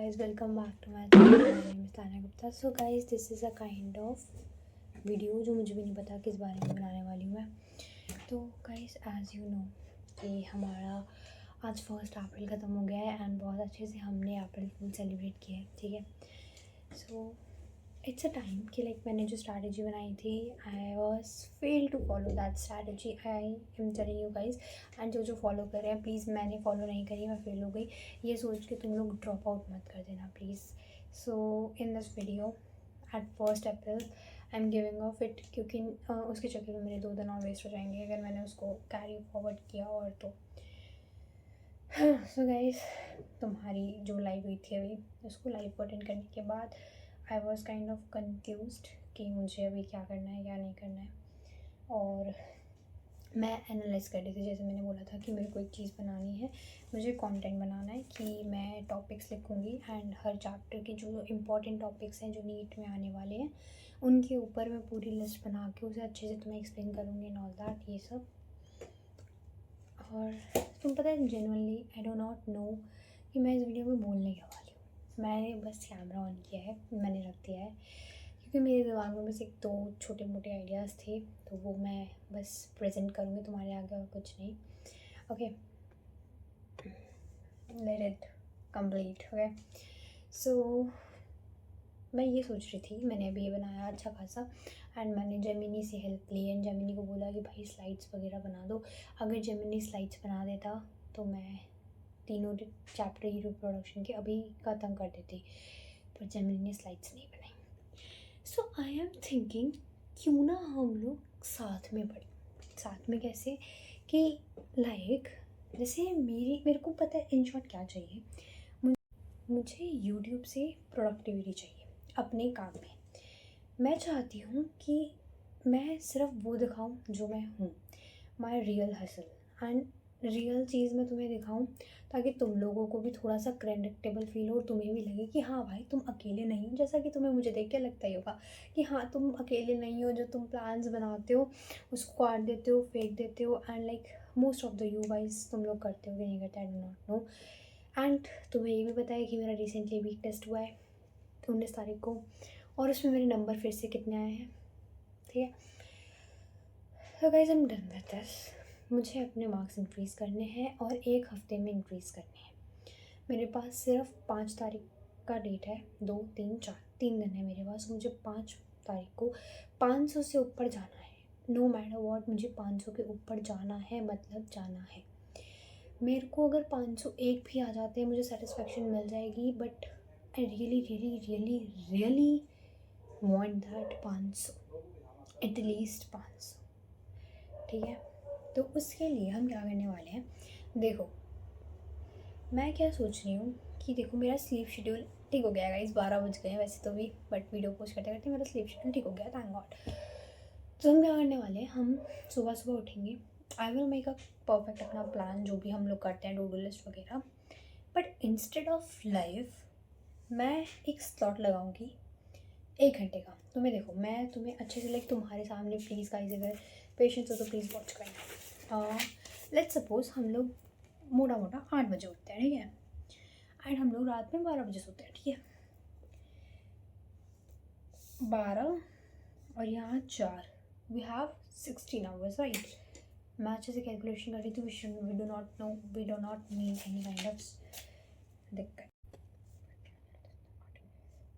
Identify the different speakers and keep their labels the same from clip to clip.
Speaker 1: guys, welcome back to my channel. My name is Tanya Gupta. So guys, this is a kind of video जो मुझे भी नहीं पता किस बारे में बनाने वाली हूँ मैं। तो गाइस एज यू नो कि हमारा आज 1 अप्रैल ख़त्म हो गया है एंड बहुत अच्छे से हमने अप्रैल फूल सेलिब्रेट किया है, ठीक है। सो इट्स अ टाइम कि लाइक मैंने जो स्ट्रैटेजी बनाई थी I was fail to follow that strategy. I am telling you guys and जो फॉलो कर रहे हैं प्लीज़, मैंने फॉलो नहीं करी, मैं फेल हो गई, ये सोच के तुम लोग ड्रॉप आउट मत कर देना please. So in this video at 1 April I am giving of it, क्योंकि उसके चक्कर में मेरे 2 दिन और वेस्ट हो जाएंगे अगर मैंने उसको कैरी फॉरवर्ड किया और तो। सो गाइज, तुम्हारी जो लाइव हुई थी अभी, उसको लाइव को अटेंड करने के बाद I was kind of confused कि मुझे अभी क्या करना है क्या नहीं करना है। और मैं एनालाइज़ कर रही थी, जैसे मैंने बोला था कि मेरे को एक चीज़ बनानी है, मुझे कंटेंट बनाना है कि मैं टॉपिक्स लिखूँगी एंड हर चैप्टर के जो इम्पॉर्टेंट टॉपिक्स हैं जो नीट में आने वाले हैं उनके ऊपर मैं पूरी लिस्ट बना के उसे अच्छे से तुम्हें एक्सप्लेन करूँगी एंड ऑल दैट, ये सब। और तुम पता है genuinely I do not know कि मैं इस वीडियो में बोलने क्या वाली हूँ। मैंने बस कैमरा ऑन किया है, मैंने रख दिया है, क्योंकि मेरे दिमाग में बस 1-2 छोटे मोटे आइडियाज़ थे, तो वो मैं बस प्रेजेंट करूँगी तुम्हारे आगे और कुछ नहीं। Okay, let it complete. Okay, so मैं ये सोच रही थी, मैंने अभी ये बनाया अच्छा खासा एंड मैंने जेमिनी से हेल्प ली एंड जेमिनी को बोला कि भाई स्लाइड्स वगैरह बना दो। अगर जेमिनी स्लाइड्स बना देता तो मैं तीनों चैप्टर हीरो प्रोडक्शन के अभी ख़त्म कर देती, पर जेमिनी ने स्लाइड्स नहीं बनाई। सो आई एम थिंकिंग क्यों ना हम लोग साथ में पढ़ें। साथ में कैसे कि लाइक जैसे मेरे को पता है इन शॉर्ट क्या चाहिए, मुझे यूट्यूब से प्रोडक्टिविटी चाहिए अपने काम में। मैं चाहती हूँ कि मैं सिर्फ वो दिखाऊँ जो मैं हूँ, my real hustle and real चीज़ मैं तुम्हें दिखाऊं, ताकि तुम लोगों को भी थोड़ा सा क्रेडिटेबल फील हो और तुम्हें भी लगे कि हाँ भाई तुम अकेले नहीं हो। जैसा कि तुम्हें मुझे देख के लगता ही होगा कि हाँ तुम अकेले नहीं हो, जो तुम प्लान्स बनाते हो उसको काट देते हो, फेंक देते हो and like most of the you guys तुम लोग करते हो कि नहीं करते, I do not know. And तुम्हें ये भी पता है कि मेरा रिसेंटली वीक टेस्ट हुआ है 19 तारीख को, और उसमें मेरे नंबर फिर से कितने आए हैं, ठीक है। So guys I am done with this. मुझे अपने मार्क्स इंक्रीज़ करने हैं और 1 हफ्ते में इंक्रीज़ करने हैं। मेरे पास सिर्फ 5 तारीख का डेट है, 2, 3, 4 3 दिन है मेरे पास। मुझे 5 तारीख को 500 से ऊपर जाना है, नो मैटर वॉट, मुझे 500 के ऊपर जाना है, मतलब जाना है। मेरे को अगर 501 भी आ जाते हैं मुझे सेटिस्फेक्शन मिल जाएगी, but I really really really really want that 500, at least 500, ठीक है। तो उसके लिए हम क्या करने वाले हैं, देखो मैं क्या सोच रही हूँ कि देखो मेरा स्लीप शेड्यूल ठीक हो गया गाइस, 12 बज गए हैं वैसे तो भी, बट वीडियो पोस्ट करते करते मेरा स्लीप शेड्यूल ठीक हो गया, थैंक गॉड। तो हम क्या करने वाले हैं, हम सुबह सुबह उठेंगे, I will make a perfect अपना प्लान जो भी हम लोग करते हैं, टू डू लिस्ट वगैरह, बट इंस्टेड ऑफ लाइव मैं एक स्लॉट लगाऊंगी 1 घंटे का। तुम्हें देखो मैं तुम्हें अच्छे से लाइक तुम्हारे सामने प्लीज़ गाइस अगर पेशेंस हो तो प्लीज़ वॉच करना। लेट्स सपोज हम लोग मोटा मोटा 8 बजे उठते हैं, ठीक है, एंड हम लोग रात में 12 बजे सोते हैं, ठीक है। 12 और यहाँ 4, वी हैव 16 आवर्स राइट। मैं अच्छे से कैलकुलेशन कर रही थी, we do not need any kind of दिक्कत।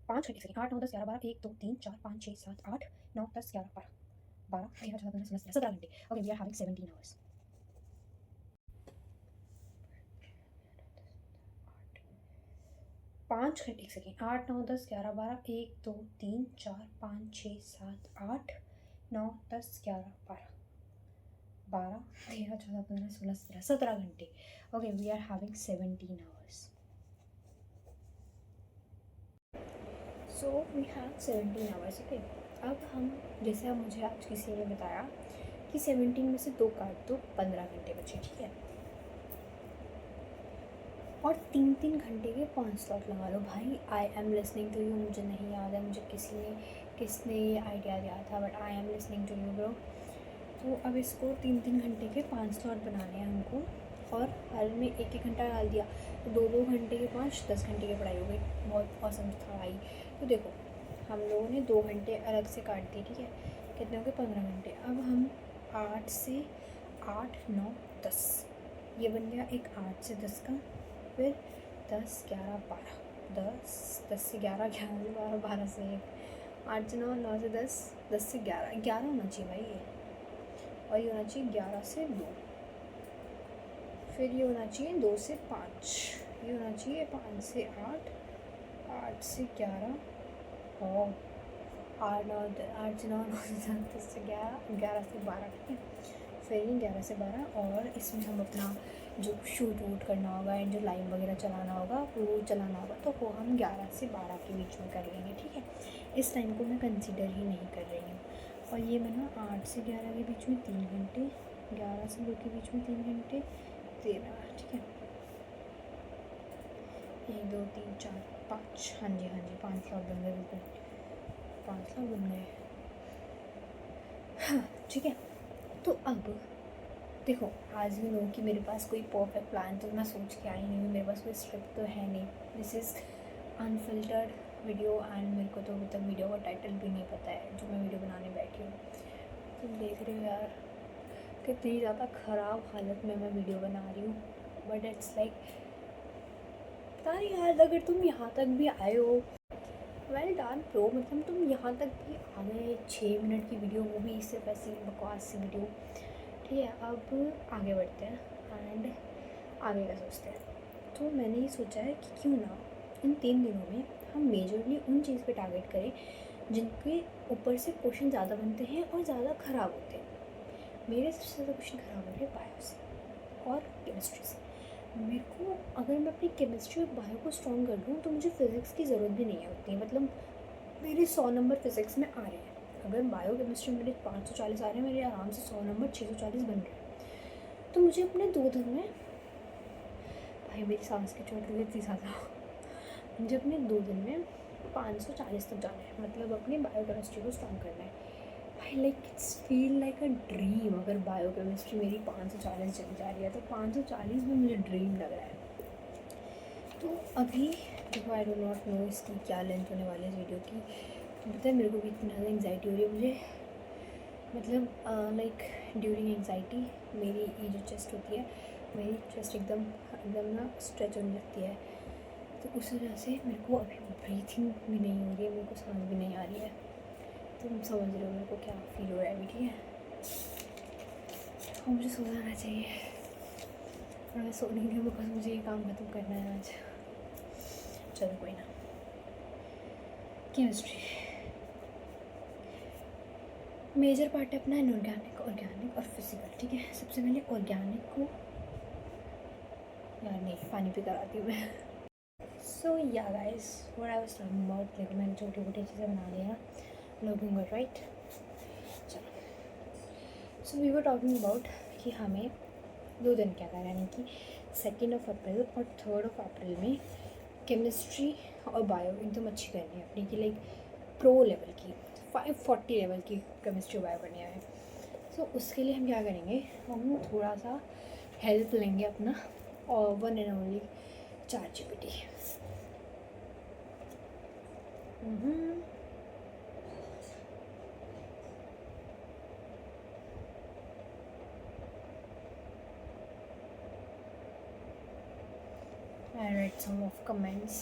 Speaker 1: 5 घंटे से 8 9 10 11 12 1 2 3 4 5 6 7 8 9 10 11 12 12 13 14 15 16 17 घंटे। Okay, we are having 17 hours. 5 घंटे से 8 9 10 11 12 1 2 3 4 5 6 7 8 9 10 11 12 12 13 14 15 16 17 17 घंटे। Okay, we are having 17 hours. So we have 17 hours. Okay, अब हम जैसे अब मुझे आज किसी ने बताया कि 17 में से 2 काट दो, 15 घंटे बचे, ठीक है, और 3-3 घंटे के 5 स्लॉट लगा लो। भाई I am listening to you, मुझे नहीं याद है मुझे किसने ये आइडिया दिया था, but I am listening to you bro. तो अब इसको 3-3 घंटे के 5 स्लॉट बनाने हैं हमको, और हर में 1-1 घंटा डाल दिया तो 2-2 घंटे के 5-10 घंटे की पढ़ाई हो गई। बहुत औसम था भाई। तो देखो हम लोगों ने 2 घंटे अलग से काट दिए, ठीक है, कितने हो गए 15 घंटे। अब हम 8 से 8, 9, 10 ये बन गया एक 8 से 10 का, फिर 10, 11, 12, 10 से 11, 11 से 12, 12 से 1, 8 से 9, 9 से 10, 10 से 11, 11 होना चाहिए भाई ये, और ये होना चाहिए 11 से 2, फिर ये होना चाहिए 2 से 5, ये होना चाहिए 5 से 8, 8 से 11 और 8 9 8 से 9, 9 से 10, 10 से 11, 11 से 12, ठीक है, फिर ये 11 से 12 और इसमें हम अपना जो शूट वूट करना होगा एंड जो लाइन वगैरह चलाना होगा वो चलाना होगा, तो वो हम 11 से 12 के बीच में कर लेंगे, ठीक है। इस टाइम को मैं कंसीडर ही नहीं कर रही हूँ। और ये मैं ना 8 से 11 के बीच में 3 घंटे, 11 से 2 के बीच में 3 घंटे, 13, ठीक है, 1 2 3 4 5, हाँ जी 5 लाख बन गए, बिल्कुल 5 लाख बन गए, हाँ ठीक है। तो अब देखो आज भी लोगों कि मेरे पास कोई परफेक्ट प्लान तो मैं सोच के आई नहीं हूँ, मेरे पास कोई स्क्रिप्ट तो है नहीं, this is unfiltered video and मेरे को तो अभी तक वीडियो का टाइटल भी नहीं पता है जो मैं वीडियो बनाने बैठी हूँ। तुम देख रहे हो यार कितनी ज़्यादा ख़राब हालत में मैं वीडियो बना रही हूँ, बट इट्स लाइक पता नहीं यार, अगर तुम यहाँ तक भी आए हो वेल डन प्रो, मतलब तुम यहाँ तक भी आ गए 6 मिनट की वीडियो, वो भी सिर्फ ऐसी बकवास सी वीडियो, ठीक है। अब आगे बढ़ते हैं एंड आगे का सोचते हैं। तो मैंने ये सोचा है कि क्यों ना इन 3 दिनों में हम मेजरली उन चीज़ पे टारगेट करें जिनके ऊपर से क्वेश्चन ज़्यादा बनते हैं और ज़्यादा ख़राब होते हैं। मेरे सबसे ज़्यादा क्वेश्चन ख़राब हो रहे हैं बायो से और केमिस्ट्री से। मेरे को अगर मैं अपनी केमिस्ट्री और बायो को स्ट्रॉन्ग कर दूँ तो मुझे फ़िज़िक्स की ज़रूरत भी नहीं है उतनी, मतलब मेरे 100 नंबर फ़िज़िक्स में आ रहे हैं। अगर बायो केमिस्ट्री में मेरे 540 आ रहे हैं, मेरे आराम से 100 नंबर 640 बन रहे हैं। तो मुझे अपने 2 दिन में, भाई मेरी सांस की चोट लगी इतनी ज़्यादा, मुझे अपने 2 दिन में 540 तक जाना है, मतलब अपनी बायो केमिस्ट्री को स्ट्रॉन्ग करना है भाई। Like it's feel like a dream. अगर बायो केमिस्ट्री मेरी 540 चली जा रही है तो 540 में मुझे ड्रीम लग रहा है। तो अभी देखो आई डो नॉट नो इसकी क्या लेंथ होने वाली है इस वीडियो की, पता है मेरे को भी इतनी ज़्यादा एंग्जाइटी हो रही है मुझे, मतलब लाइक ड्यूरिंग एंग्जाइटी मेरी ये जो चेस्ट होती है, मेरी चेस्ट एकदम एकदम ना स्ट्रेच होने लगती है, तो उस वजह से मेरे को अभी ब्रीथिंग भी नहीं हो रही है, मेरे को सांस भी नहीं आ रही है। तुम समझ रहे हो मेरे को क्या फील हो रहा है अभी, ठीक है। और मुझे सो जाना चाहिए और मैं सो नहीं रही हूँ बिकॉज मुझे ये काम ख़त्म करना है आज। चलो कोई ना। केमिस्ट्री मेजर पार्ट है अपना इनऑर्गेनिक, ऑर्गेनिक और फिजिकल, ठीक है। सबसे पहले ऑर्गेनिक को, यार नहीं पानी पी कर आती हूँ मैं। सो या guys what I was talking about, लेकिन मैंने छोटी मोटी चीज़ें बना ली ना, लुकिंग गुड राइट। चलो so we were talking about कि हमें 2 दिन क्या था, यानी कि 2 अप्रैल और 3 अप्रैल में केमिस्ट्री और बायो एकदम अच्छी करनी है अपनी, की लाइक प्रो लेवल की 540 लेवल की केमिस्ट्री बायो करनी है। सो उसके लिए हम क्या करेंगे, हम थोड़ा सा हेल्प लेंगे अपना और one and only ChatGPT। I read some of comments,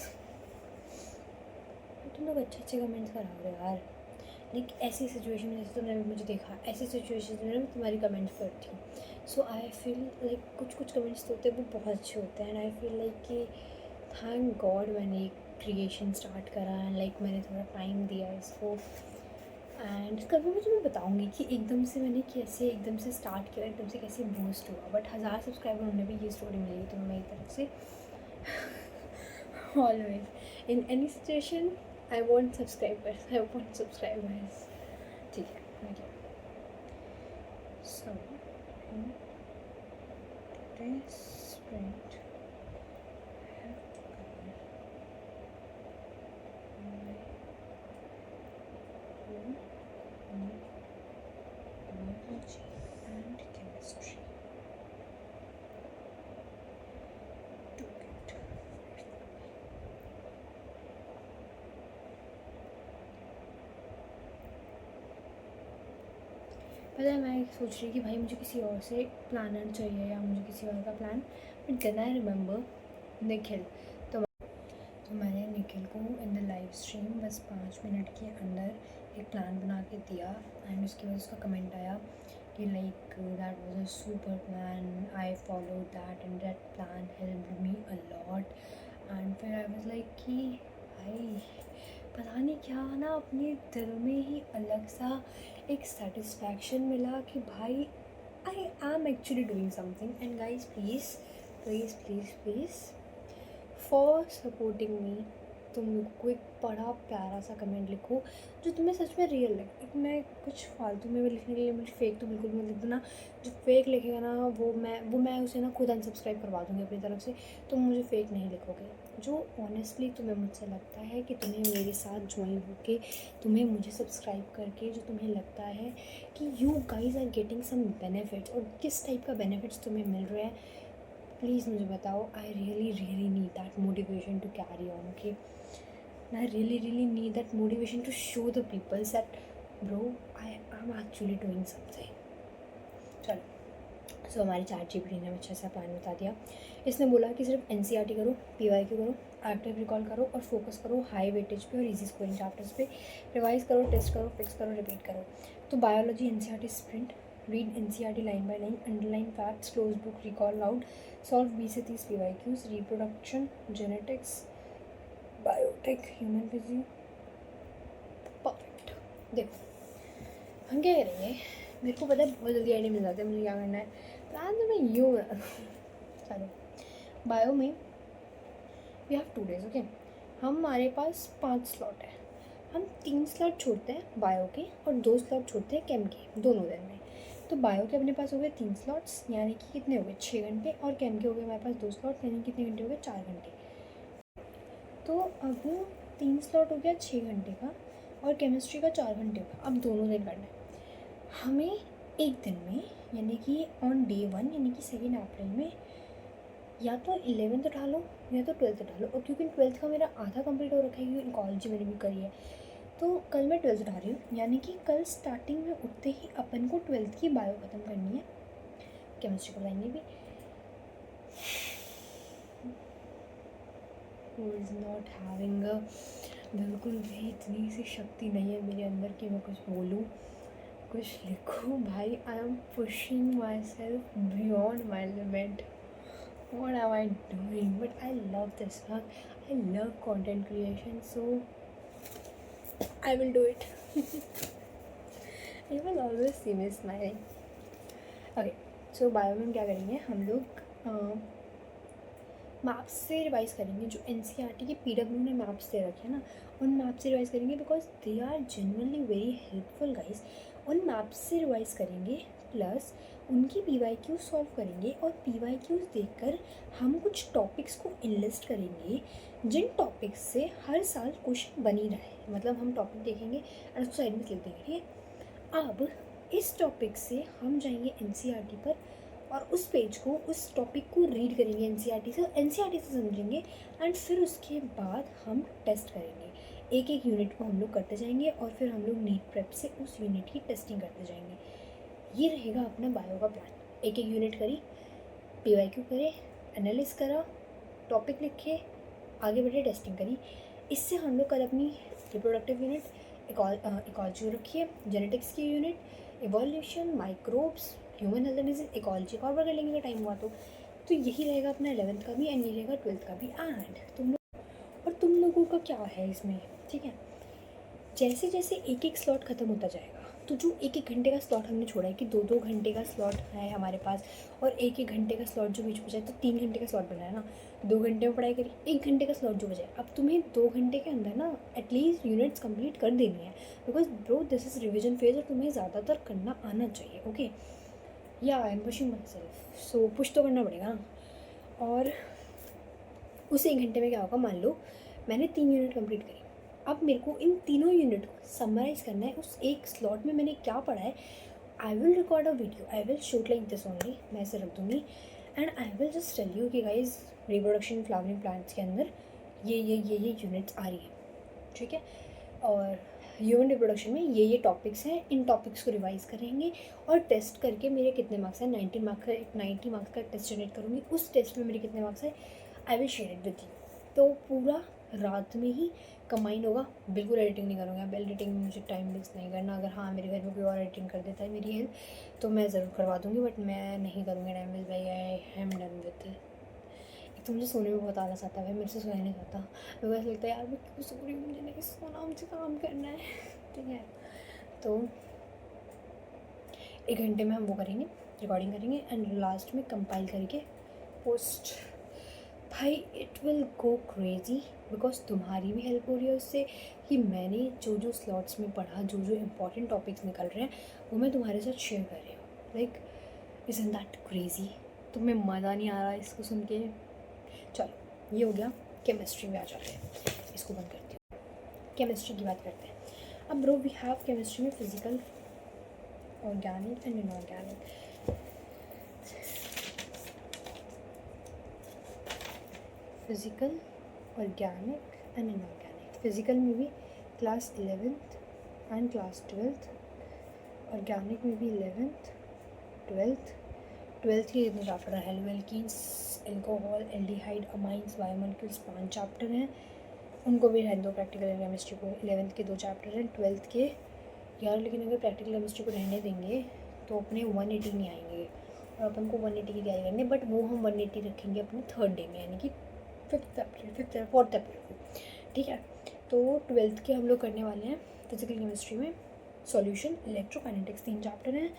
Speaker 1: तुम लोग अच्छे अच्छे कमेंट्स करा रहे हो यार। लाइक ऐसी सिचुएशन में, जैसे तुमने मुझे देखा, ऐसी सिचुएशन में मैं तुम्हारी कमेंट्स पढ़ती हूँ। सो आई फील लाइक कुछ कमेंट्स तो होते हैं वो बहुत अच्छे होते हैं एंड आई फील लाइक कि थैंक गॉड मैंने क्रिएशन स्टार्ट करा एंड लाइक मैंने थोड़ा टाइम दिया इसको। एंड कभी मैं तुम्हें बताऊँगी कि एकदम से मैंने कैसे एकदम से स्टार्ट किया, एकदम से कैसे बूस्ट हुआ, बट 1000 सब्सक्राइबर होने भी ये स्टोरी मिलेगी तुम्हें मेरी तरफ से। Always in any situation I want subscribers, I want subscribers, ठीक है okay. So this print biology and chemistry. पता है मैं सोच रही कि भाई मुझे किसी और से प्लानर चाहिए या मुझे किसी और का plan, but then I remember Nikhil. तो मैंने निखिल को इन द लाइव स्ट्रीम बस 5 मिनट के अंदर एक प्लान बना के दिया एंड उसके बाद उसका कमेंट आया कि like that was a super plan, I follow that and that plan helped me a lot. And फिर आई वाज लाइक कि भाई पता नहीं क्या ना अपने दिल में ही अलग सा एक सेटिस्फैक्शन मिला कि भाई I am actually doing something. And guys please please please please for supporting me, तुम लोग को एक बड़ा प्यारा सा कमेंट लिखो जो तुम्हें सच में रियल लगे। एक मैं कुछ फालतू में भी लिखने के लिए मुझे फेक तो बिल्कुल भी मत लिख देना। जो फेक लिखेगा ना वो मैं उसे ना खुद अनसब्सक्राइब करवा दूँगी अपनी तरफ से। तुम मुझे फेक नहीं लिखोगे। जो ऑनेस्टली तुम्हें मुझसे लगता है कि तुम्हें मेरे साथ ज्वाइन होके, तुम्हें मुझे सब्सक्राइब करके जो तुम्हें लगता है कि you guys are getting some benefits, और किस टाइप का बेनिफिट्स तुम्हें मिल रहे हैं, प्लीज़ मुझे बताओ। I really need that motivation to carry on. Okay, I really need that motivation to show the people that bro I am actually doing something. चलो, सो हमारे ChatGPT ने अच्छा सा प्लान बता दिया। इसने बोला कि सिर्फ NCERT करो, PYQ करो, एक्टिव रिकॉल करो और फोकस करो हाई वेटेज पे और इजी स्कोरिंग चैप्टर्स पे। रिवाइज करो, टेस्ट करो, फिक्स करो, रिपीट करो। तो biology NCERT sprint, read NCERT line by line, underline facts, close book, recall loud, solve 20 से 30 PYQs, reproduction, genetics, biotech, human physio, perfect. देखो हम क्या करेंगे, मेरे को पता है बहुत जल्दी आइडिया मिल जाता है मुझे क्या करना है। प्लान तो मैं यूँ बना, चलो बायो में वी हैव 2 days। ओके, हमारे पास 5 स्लॉट है। हम 3 स्लॉट छोड़ते हैं बायो के और 2 स्लॉट छोड़ते हैं केम के, दोनों दिन में। तो बायो के अपने पास हो गए 3 स्लॉट्स, यानी कि कितने हो गए 6 घंटे, और केम के हो गए हमारे पास 2 स्लॉट, यानी कितने घंटे हो गए 4 घंटे। तो अब 3 स्लॉट हो गया 6 घंटे का और केमिस्ट्री का 4 घंटे का। अब दोनों दिन करना है हमें एक दिन में, यानी कि ऑन day 1 यानी कि 2 अप्रैल में या तो 11th उठा लो या तो 12th उठा लो। और क्योंकि 12th का मेरा आधा कंप्लीट हो रखा है क्योंकि कॉलेज मैंने भी करी है, तो कल मैं 12th उठा रही हूँ। यानी कि कल स्टार्टिंग में उठते ही अपन को 12th की बायो ख़त्म करनी है, केमिस्ट्री करवाएंगे भी। Who is not having a, बिल्कुल भी इतनी सी शक्ति नहीं है मेरे अंदर कि मैं कुछ बोलूँ, कुछ लिखूँ। भाई I am pushing my self beyond my limit. What am I doing? But I love this work. I love content creation, so I will do it. You will always see me smiling. Okay, so bio में क्या करेंगे हम लोग, maps से revise करेंगे। जो NCERT के PW ने मैप्स दे रखे हैं ना, उन मैप से रिवाइज करेंगे because they are genuinely very helpful guys. उन मैप्स से रिवाइज करेंगे प्लस उनकी PYQ सॉल्व करेंगे, और PYQs देखकर हम कुछ टॉपिक्स को इनलिस्ट करेंगे जिन टॉपिक्स से हर साल क्वेश्चन बन ही रहा है। मतलब हम टॉपिक देखेंगे और उसको साइड में लिख देंगे, ठीक है। अब इस टॉपिक से हम जाएंगे NCERT पर और उस पेज को, उस टॉपिक को रीड करेंगे NCERT से समझेंगे, एंड फिर उसके बाद हम टेस्ट करेंगे। एक एक यूनिट को हम लोग करते जाएंगे और फिर हम लोग नीट प्रेप से उस यूनिट की टेस्टिंग करते जाएंगे। ये रहेगा अपना बायो का प्लान। एक एक यूनिट करी, PYQ करे, एनालिस करा, टॉपिक लिखे, आगे बढ़े, टेस्टिंग करी। इससे हम लोग कल अपनी रिप्रोडक्टिव यूनिट, इकोलॉजी रखी है, जेनेटिक्स की unit, evolution, microbes, human health and disease, ecology का और कर लेंगे टाइम हुआ तो यही रहेगा अपना 11th का भी एंड ये रहेगा 12th का भी। एंड तुम लोगों का क्या है इसमें, ठीक है। जैसे जैसे एक एक स्लॉट ख़त्म होता जाएगा, तो जो एक एक घंटे का स्लॉट हमने छोड़ा है कि 2-2 घंटे का स्लॉट है हमारे पास, और एक एक घंटे का स्लॉट जो बीच बचा है, तो 3 घंटे का स्लॉट बना है ना। 2 घंटे में पढ़ाई करी, 1 घंटे का स्लॉट जो बचा है, अब तुम्हें 2 घंटे के अंदर ना एटलीस्ट यूनिट्स कंप्लीट कर देनी है, because bro this is revision phase और तुम्हें ज़्यादातर करना आना चाहिए। ओके, या I am pushing my self, so push तो करना पड़ेगा ना। और उस 1 घंटे में क्या होगा, मान लो मैंने 3 यूनिट कंप्लीट करी, अब मेरे को इन तीनों यूनिट को समराइज़ करना है उस एक स्लॉट में मैंने क्या पढ़ा है। I will record a video, I will shoot like this only, मैं ऐसे रख दूँगी and I will just tell you कि गाइज रिप्रोडक्शन फ्लावरिंग प्लांट्स के अंदर ये यूनिट्स आ रही है, ठीक है। और ह्यूमन रिप्रोडक्शन में ये टॉपिक्स हैं, इन टॉपिक्स को रिवाइज करेंगे और टेस्ट करके मेरे कितने मार्क्स हैं, 90 मार्क्स का टेस्ट जनरेट करूँगी। उस टेस्ट में मेरे कितने मार्क्स हैं I will share it with you. तो पूरा रात में ही कंबाइन होगा, बिल्कुल एडिटिंग नहीं करूँगा। अब एडिटिंग में मुझे टाइम वेस्ट नहीं करना। अगर हाँ मेरे घर में कोई और एडिटिंग कर देता है मेरी हेल्प, तो मैं ज़रूर करवा दूँगी, बट मैं नहीं करूँगी टाइम वेस्ट भाई। I am done with it. तो मुझे सोने में बहुत आलस आता है भाई, मेरे से सोया नहीं जाता। मेरे को ऐसा लगता है यार मैं क्यों सो रही हूँ, मुझे नहीं सोना, मुझे काम करना है। ठीक है, तो 1 घंटे में हम वो करेंगे, रिकॉर्डिंग करेंगे एंड लास्ट में कंपाइल करके पोस्ट। भाई it will go crazy because तुम्हारी भी हेल्प हो रही है उससे, कि मैंने जो जो स्लॉट्स में पढ़ा, जो जो इम्पोर्टेंट टॉपिक्स निकल रहे हैं वो मैं तुम्हारे साथ शेयर कर रही हूँ। Like isn't that crazy? तुम्हें मज़ा नहीं आ रहा इसको सुन के? चलो ये हो गया, केमिस्ट्री में आ जाते हैं, इसको बंद करती हूँ। केमिस्ट्री की बात करते हैं अब। ब्रो वी हैव केमिस्ट्री में physical, organic and inorganic. Physical, organic and inorganic. Physical में भी class 11th and class 12th, organic में भी 11th 12th के जितने चैप्टर हैं, alkenes, alcohol, aldehyde, amines, biomolecules 5 chapter हैं, उनको भी रहने दो। प्रैक्टिकल केमिस्ट्री को 11th के 2 चैप्टर हैं, 12th के यार। लेकिन अगर प्रैक्टिकल केमिस्ट्री को रहने देंगे तो अपने 180 नहीं आएंगे और अपन को 180 की तैयारी करनी है, बट वो हम 180 रखेंगे अपने 3rd डे में, यानी कि 4th अप्रैल को। ठीक है, तो 12th के हम लोग करने वाले हैं फिजिकल केमिस्ट्री में सॉल्यूशन, इलेक्ट्रोकाइनेटिक्स 3 चैप्टर हैं,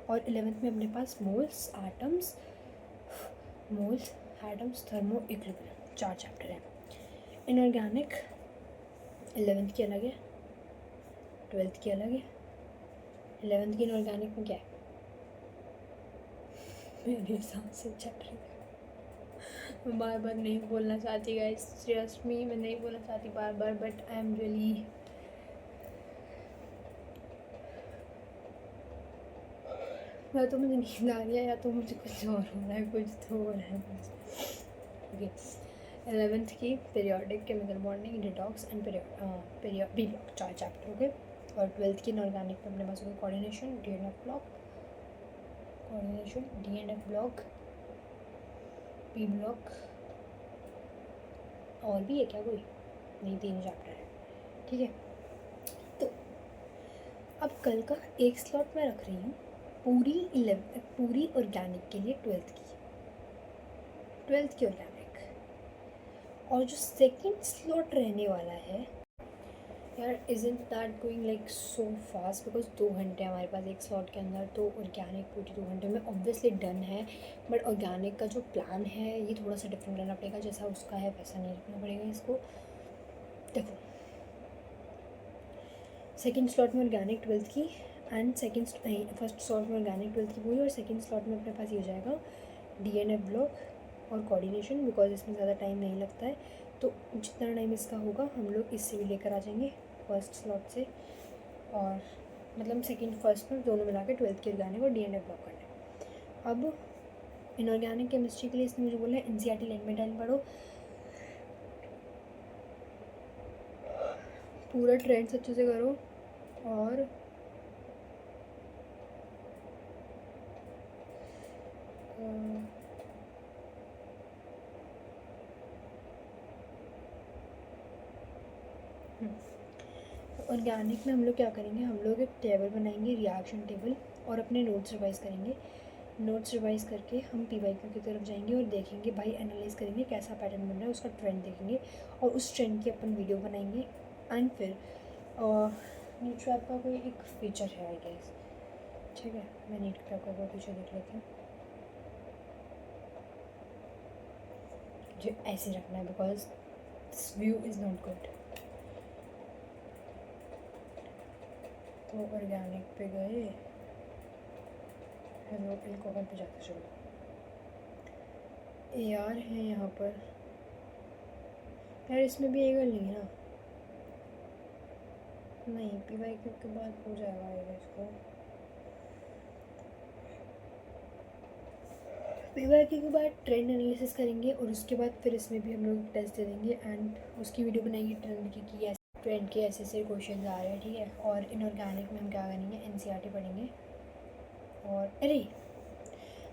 Speaker 1: और 11th में अपने पास moles, atoms, thermo equilibrium 4 chapter हैं। इनऑर्गेनिक 11th की अलग है, 12th की अलग है। 11th की इनऑर्गेनिक में क्या है, मेरे हिसाब से चल रही है। मैं बार बार नहीं बोलना चाहती गाइस, ट्रस्ट मी, मैं नहीं बोलना चाहती बार बार, बट आई एम रियली या तो मुझे नींद आ रही है या तो मुझे कुछ और हो रहा है, कुछ तो हो रहा है ओके। 11th की periodic, chemical bonding, detox and period B block 4 chapter हो गए। और 12th की इनऑर्गेनिक में अपने पास होगा coordination, D and F block, P block, और भी है क्या कोई? नहीं, 3 चैप्टर है। ठीक है, तो अब कल का एक स्लॉट मैं रख रही हूँ पूरी ऑर्गेनिक के लिए, 12th की ऑर्गेनिक। और जो सेकंड स्लॉट रहने वाला है यार, isn't that going like so fast, because 2 घंटे हमारे पास एक स्लॉट के अंदर, तो ऑर्गेनिक पूरी 2 घंटे में ऑब्वियसली डन है। बट ऑर्गेनिक का जो प्लान है ये थोड़ा सा डिफरेंट रहना पड़ेगा, जैसा उसका है वैसा नहीं रखना पड़ेगा इसको। देखो, सेकंड स्लॉट में ऑर्गेनिक 12th की एंड फर्स्ट स्लॉट में ऑर्गेनिक 12th की पूरी, और सेकंड स्लॉट में अपने पास ये हो जाएगा डीएनए ब्लॉक और कोऑर्डिनेशन, बिकॉज इसमें ज़्यादा टाइम नहीं लगता है। तो जितना टाइम इसका होगा हम लोग इससे भी लेकर आ जाएंगे फर्स्ट स्लॉट से, और मतलब सेकंड फर्स्ट में दोनों मिला के 12th की ऑर्गेनिक और डीएनए ब्लॉक करना है। अब इनऑर्गेनिक केमिस्ट्री के लिए इसने मुझे बोला है एनसीईआरटी लाइन टाइम पढ़ो, पूरा ट्रेंड्स अच्छे से करो, और ऑर्गेनिक में हम लोग क्या करेंगे, हम लोग एक टेबल बनाएंगे, रिएक्शन टेबल, और अपने नोट्स रिवाइज़ करेंगे। नोट्स रिवाइज़ करके हम पीवाईक्यू की तरफ जाएंगे और देखेंगे भाई, एनालाइज करेंगे कैसा पैटर्न बन रहा है, उसका ट्रेंड देखेंगे, और उस ट्रेंड की अपन वीडियो बनाएंगे। एंड फिर नीट ट्रैप का कोई एक फीचर है आई गेस, ठीक है, मैं नीट ट्रैप का फीचर देख लेती हूँ। जो ऐसे रखना है because this view is not good. तो ऑर्गेनिक पे गए, हेलो एल्कोहल पे जाते चलो, यार है यहाँ पर यार, इसमें भी ये कर लेंगे ना, नहीं पीवाईक्यू के बाद हो जाएगा आएगा इसको। पीवाईक्यू के बाद ट्रेंड एनालिसिस करेंगे, और उसके बाद फिर इसमें भी हम लोग टेस्ट दे देंगे एंड उसकी वीडियो बनाएंगे ट्रेंड की ऐसे ट्रेंड के ऐसे क्वेश्चन आ रहे हैं, ठीक है। और इनऑर्गेनिक में हम क्या करेंगे, एनसीईआरटी पढ़ेंगे। और अरे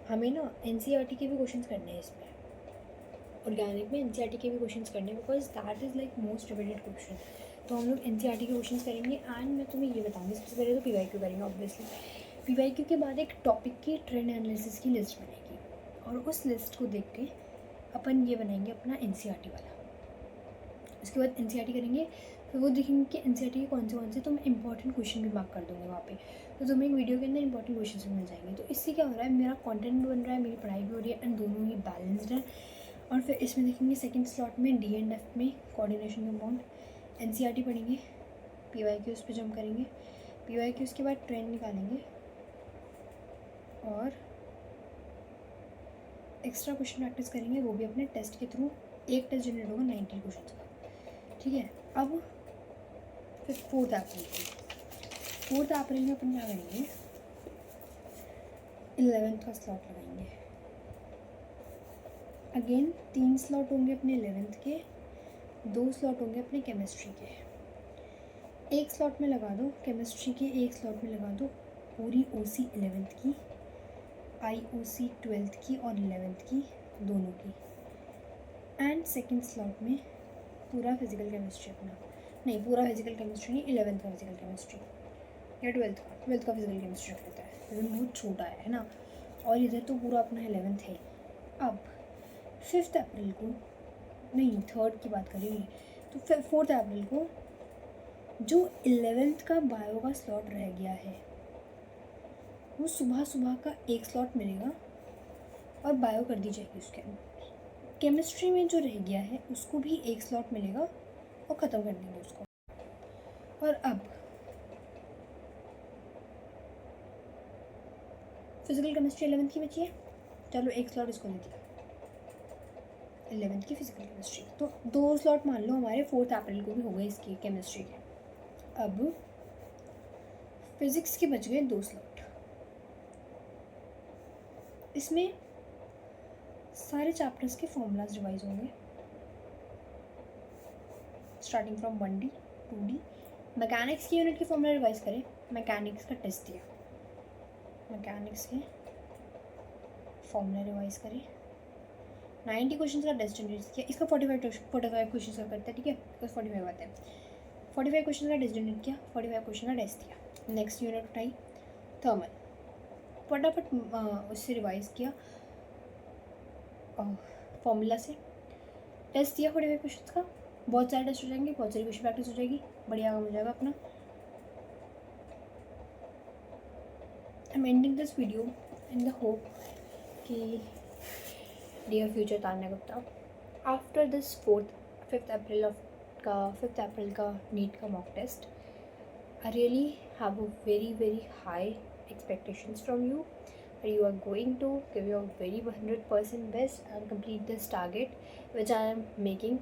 Speaker 1: हमें ना एनसीईआरटी के भी क्वेश्चंस करने हैं इसमें, ऑर्गेनिक में एनसीईआरटी के भी क्वेश्चंस करने हैं, because that is like most repeated question. तो हम लोग एनसीईआरटी के क्वेश्चंस करेंगे। एंड मैं तुम्हें ये बताऊँगी, सबसे पहले तो पीवाईक्यू करेंगे ऑब्वियसली। पीवाईक्यू के बाद एक टॉपिक की ट्रेंड एनालिसिस की लिस्ट बनेगी, और उस लिस्ट को देख के अपन ये बनाएंगे अपना एनसीईआरटी वाला। उसके बाद एनसीईआरटी करेंगे, फिर वो देखेंगे कि एनसीईआरटी के कौन से तो मैं इंपॉर्टेंट क्वेश्चन भी मार्क कर दूँगी वहाँ पे, तो तुम्हें एक वीडियो के अंदर इंपॉर्टेंट क्वेश्चन भी मिल जाएंगे। तो इससे क्या हो रहा है, मेरा कंटेंट भी बन रहा है, मेरी पढ़ाई भी हो रही है, एंड दोनों ही बैलेंस्ड है। और फिर इसमें देखेंगे सेकंड स्लॉट में डी एंड एफ में कोऑर्डिनेशन कंपाउंड, एनसीईआरटी पढ़ेंगे, पीवाईक्यूज पे जंप करेंगे, पीवाईक्यूज के बाद ट्रेंड निकालेंगे, और एक्स्ट्रा क्वेश्चन प्रैक्टिस करेंगे, वो भी अपने टेस्ट के थ्रू। एक टेस्ट जनरेट होगा 90 क्वेश्चन का, ठीक है। अब फिर 4 अप्रैल में अपन क्या करेंगे, 11th का स्लॉट लगाएंगे। अगेन 3 स्लॉट होंगे अपने 11th के, 2 स्लॉट होंगे अपने केमिस्ट्री के। एक स्लॉट में लगा दो केमिस्ट्री के, एक स्लॉट में लगा दो पूरी ओसी 11th की, आईओसी 12th की और 11th की, दोनों की। एंड सेकंड स्लॉट में पूरा फिजिकल केमिस्ट्री अपना, नहीं पूरा फिजिकल केमिस्ट्री नहीं, 11th का फिजिकल केमिस्ट्री या 12th का फिजिकल केमिस्ट्री रख लेता है, लेकिन बहुत छोटा है ना। और इधर तो पूरा अपना 11th है। अब 5 अप्रैल को, नहीं 3rd की बात करेंगे, तो 4 अप्रैल को जो 11th का बायो का स्लॉट रह गया है, वो सुबह का एक स्लॉट मिलेगा और बायो कर दी जाएगी उसके अंदर। केमिस्ट्री में जो रह गया है उसको भी एक स्लॉट मिलेगा और ख़त्म कर देंगे उसको। और अब फिजिकल केमिस्ट्री 11th की बची है, चलो एक स्लॉट इसको दे दिया 11th की फिजिकल केमिस्ट्री, तो 2 स्लॉट मान लो हमारे 4 अप्रैल को भी हो गए इसकी केमिस्ट्री के। अब फिज़िक्स के बच गए 2 स्लॉट। इसमें सारे चैप्टर्स के फॉर्मूलाज रिवाइज होंगे, starting from 1D 2D। Mechanics की यूनिट के फॉर्मूला रिवाइज करें, मैकेनिक्स का टेस्ट दिया, मैकेनिक्स के फॉर्मूला रिवाइज करें, 90 क्वेश्चन का टेस्ट जनरेट किया, इसका 45 क्वेश्चन का करता है, ठीक है, बिकॉज 45 आते हैं। 45 क्वेश्चन का टेस्ट जनरेट किया, 45 क्वेश्चन का टेस्ट दिया। नेक्स्ट यूनिट उठाई थर्मल, फटाफट उससे रिवाइज किया फॉर्मूला से, टेस्ट दिया 45 क्वेश्चन का, बहुत सारे टेस्ट हो जाएंगे, बहुत सारी क्वेश्चन प्रैक्टिस हो जाएगी, बढ़िया काम हो जाएगा अपना। I am ending this video in the hope कि dear future Tanya Gupta, after this 5th April का नीट का mock test, I really have a very high expectations from you, and you are going to give your very 100% best and complete this target which I am making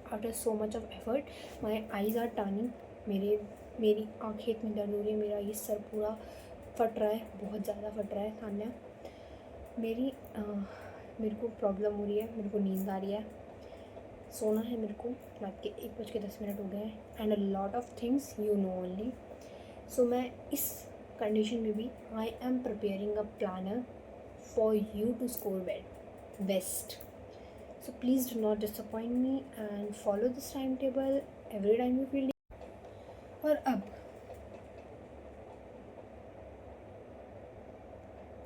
Speaker 1: after so much of effort. My eyes are turning, मेरी आँखें इतनी दर्द हो रही है, मेरा ये sir पूरा फट रहा है, बहुत ज़्यादा फट रहा है तान्या, मेरे को प्रॉब्लम हो रही है, मेरे को नींद आ रही है, सोना है मेरे को, रात के 1:10 हो गए हैं, and a lot of things you know only. So मैं इस कंडीशन में भी I am preparing a planner for you to score best. So please do not disappoint me and follow this time table every time you feel. और अब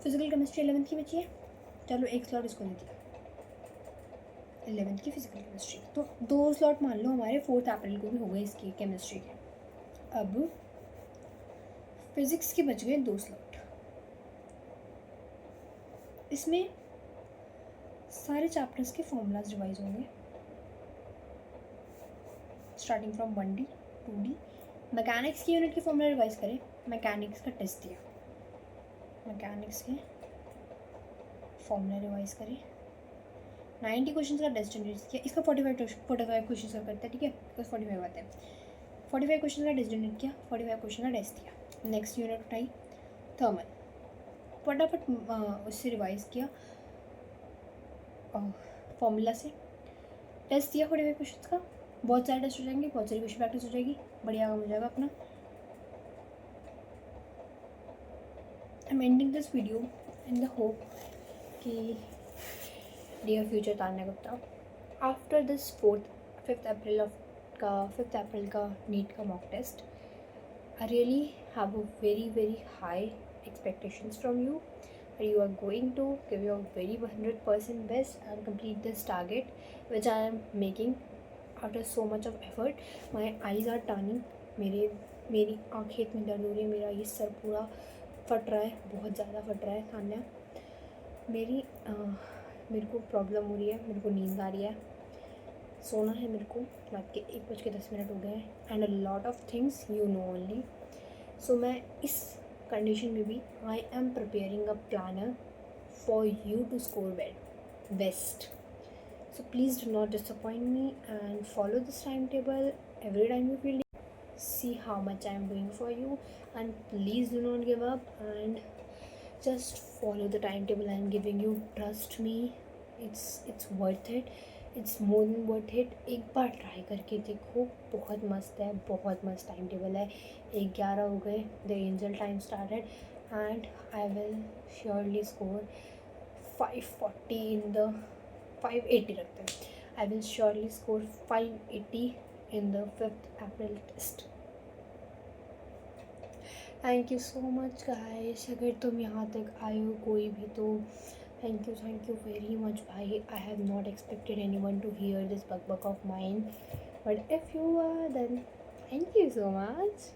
Speaker 1: physical chemistry 11th की बची है, चलो एक स्लॉट इसको दे दिया 11th की फिजिकल केमिस्ट्री, तो 2 स्लॉट मान लो हमारे 4 अप्रैल को भी हो गए इसकी केमिस्ट्री के। अब फिज़िक्स के बच गए 2 स्लॉट। इसमें सारे चैप्टर्स के फॉर्मूलाज रिवाइज होंगे, starting from 1D 2D। Mechanics की यूनिट के फॉर्मूला रिवाइज करें, मैकेनिक्स का टेस्ट दिया, मैकेनिक्स के फॉर्मूला रिवाइज करें, 90 क्वेश्चन का टेस्ट जनरेट किया, इसका 45 क्वेश्चन का करता है, ठीक है, बिकॉज 45 आते हैं। 45 क्वेश्चन का टेस्ट जनरेट किया, 45 क्वेश्चन का टेस्ट दिया। नेक्स्ट यूनिट उठाई थर्मल, फटाफट उससे रिवाइज किया फॉर्मूला से, टेस्ट दिया 45 क्वेश्चन का, बहुत सारे टेस्ट हो जाएंगे, बहुत सारी क्वेश्चन प्रैक्टिस हो जाएगी, बढ़िया काम हो जाएगा अपना। I am ending this video in the hope कि dear future Tanya Gupta, after this 5th April का नीट का mock test, I really have a very high expectations from you. You are going to give your very 100% best and complete this target which I am making after so much of effort. My eyes are turning. मेरी आँखें इतनी दर्द हो रही है, मेरा ये sir पूरा फट रहा है, बहुत ज़्यादा फट रहा है तान्या। मेरे को प्रॉब्लम हो रही है, मेरे को नींद आ रही है, सोना है मेरे को। रात के 1:10 हो गए हैं and a lot of things you know only. So मैं इस कंडीशन में भी I am preparing a planner for you to score best. So please do not disappoint me and follow this timetable every time you feel. See how much I am doing for you and please do not give up and just follow the timetable I am giving you. Trust me, it's worth it. It's more than worth it. एक बार try करके देखो, बहुत मस्त है, बहुत मस्त time table है. 11 हो गए, the angel time started and I will surely score 540 in the 580 रखते हैं. I will surely score 580 in the 5th April test. Thank you so much guys. अगर तुम यहाँ तक आए हो कोई भी, तो thank you very much bhai. I have not expected anyone to hear this bug of mine, but if you are, then thank you so much.